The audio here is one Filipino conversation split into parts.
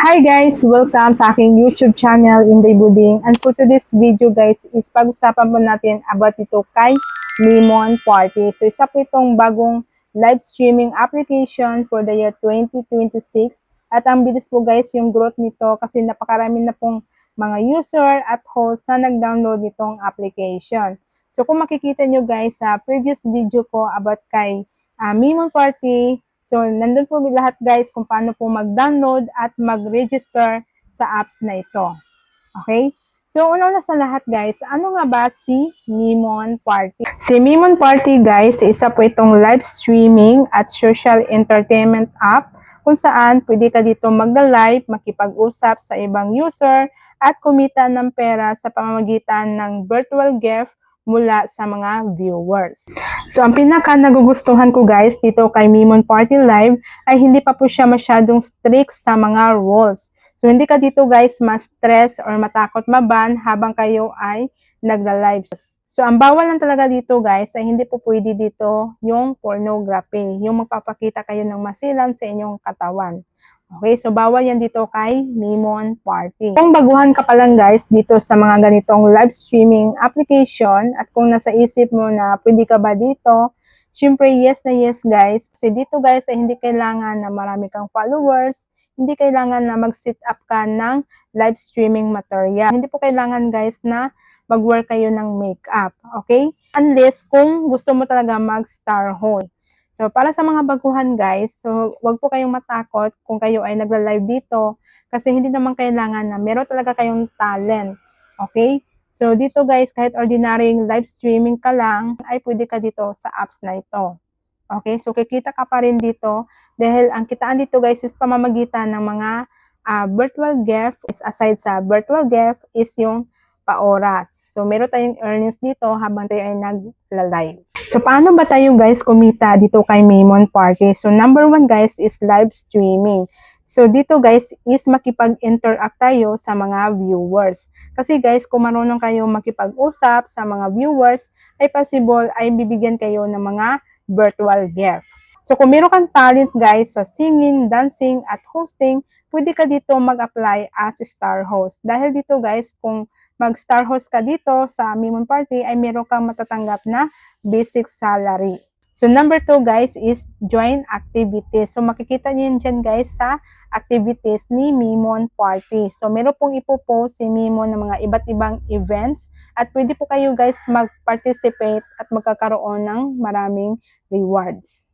Hi guys! Welcome sa aking YouTube channel, Inday Buding. And for today's video guys is pag-usapan po natin about ito kay Lemon Party. So isa po itong bagong live streaming application for the year 2026. At ang bilis po guys yung growth nito kasi napakarami na pong mga user at host na nag-download nitong application. So kung makikita nyo guys sa previous video ko about kay Lemon Party, so, nandun po lahat guys kung paano po mag-download at mag-register sa apps na ito. Okay? So, una sa lahat guys, ano nga ba si Lemon Party? Si Lemon Party guys, isa po itong live streaming at social entertainment app kung saan pwede ka dito magda-live, makipag-usap sa ibang user at kumita ng pera sa pamamagitan ng virtual gift mula sa mga viewers. So, ang pinaka nagugustuhan ko guys dito kay Lemon Party Live ay hindi pa po siya masyadong strict sa mga rules. So, hindi ka dito guys ma-stress or matakot maban habang kayo ay nagla-live. So, ang bawal lang talaga dito guys ay hindi po pwede dito yung pornography, yung magpapakita kayo ng masilan sa inyong katawan. Okay, so bawal yan dito kay Lemon Party. Kung baguhan ka pa lang guys dito sa mga ganitong live streaming application at kung nasa isip mo na pwede ka ba dito, syempre yes na yes guys. Kasi dito guys ay hindi kailangan na marami kang followers, hindi kailangan na mag-set up ka ng live streaming material. Hindi po kailangan guys na mag-work kayo ng makeup, okay? Unless kung gusto mo talaga mag-star host. So, para sa mga baguhan guys, so wag po kayong matakot kung kayo ay nagla-live dito kasi hindi naman kailangan na meron talaga kayong talent. Okay? So, dito guys, kahit ordinary live streaming ka lang, ay pwede ka dito sa apps na ito. Okay? So, kikita ka pa rin dito dahil ang kitaan dito guys is pamamagitan ng mga virtual gift. Aside sa virtual gift is yung pa-oras. So, meron tayong earnings dito habang tayo ay nagla-live. So, paano ba tayo guys kumita dito kay Lemon Party? So, number one guys is live streaming. So, dito guys is makipag-interact tayo sa mga viewers. Kasi guys, kung marunong kayo makipag-usap sa mga viewers, ay possible ay bibigyan kayo ng mga virtual gift. So, kung meron kang talent guys sa singing, dancing, at hosting, pwede ka dito mag-apply as star host. Dahil dito guys, kung mag-star host ka dito sa Lemon Party, ay meron kang matatanggap na basic salary. So, number 2 guys is join activities. So, makikita nyo yun dyan guys sa activities ni Lemon Party. So, meron pong ipopost si Lemon ng mga iba't ibang events at pwede po kayo guys mag-participate at magkakaroon ng maraming rewards.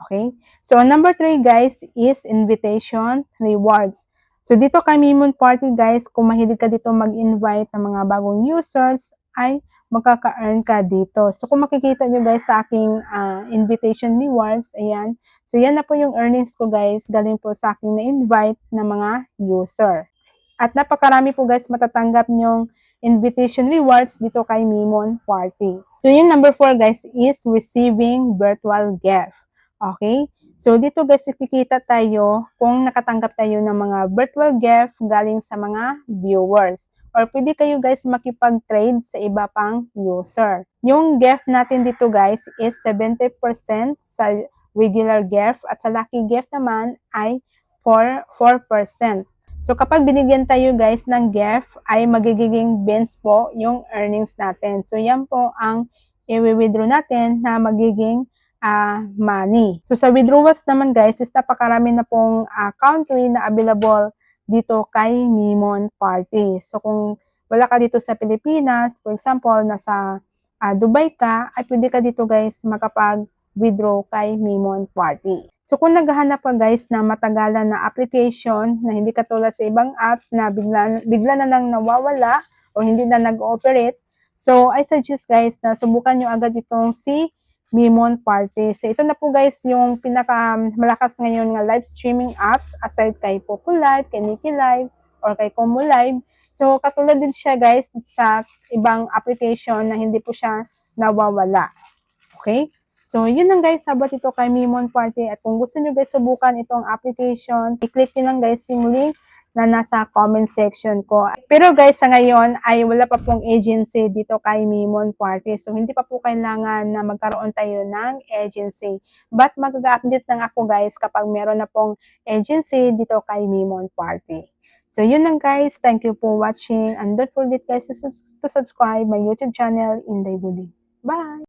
Okay? So, number 3 guys is invitation rewards. So, dito kay Lemon Party guys, kung mahilig ka dito mag-invite ng mga bagong users, ay magkaka-earn ka dito. So, kung makikita nyo guys sa aking invitation rewards, ayan. So, yan na po yung earnings ko guys, galing po sa aking na-invite na mga user. At napakarami po guys matatanggap nyong invitation rewards dito kay Lemon Party. So, yung number 4 guys is receiving virtual gift. Okay? So, dito guys, kikita tayo kung nakatanggap tayo ng mga virtual gift galing sa mga viewers. Or pwede kayo guys makipag-trade sa iba pang user. Yung gift natin dito guys is 70% sa regular gift at sa lucky gift naman ay 4%. So, kapag binigyan tayo guys ng gift ay magiging beans po yung earnings natin. So, yan po ang i-withdraw natin na magiging money. So, sa withdrawals naman guys, is napakarami na pong country na available dito kay Lemon Party. So, kung wala ka dito sa Pilipinas, for example, nasa Dubai ka, ay pwede ka dito guys makapag-withdraw kay Lemon Party. So, kung naghahanap ka guys na matagalan na application na hindi katulad sa ibang apps na bigla na lang nawawala o hindi na nag-ooperate, so, I suggest guys na subukan nyo agad itong si Lemon Party. So, ito na po guys yung pinaka-malakas ngayon nga live streaming apps aside kay Poco Live, kay Nikki Live, or kay Kumu Live. So, katulad din siya guys sa ibang application na hindi po siya nawawala. Okay? So, yun lang guys, sabat ito kay Lemon Party. At kung gusto nyo guys subukan itong application, i-click nyo lang guys yung link na nasa comment section ko. Pero guys, sa ngayon ay wala pa pong agency dito kay Mimon Party. So, hindi pa po kailangan na magkaroon tayo ng agency. But mag-update lang ako guys kapag meron na pong agency dito kay Mimon Party. So, yun lang guys. Thank you for watching. And don't forget guys to subscribe my YouTube channel, Inday Buding. Bye!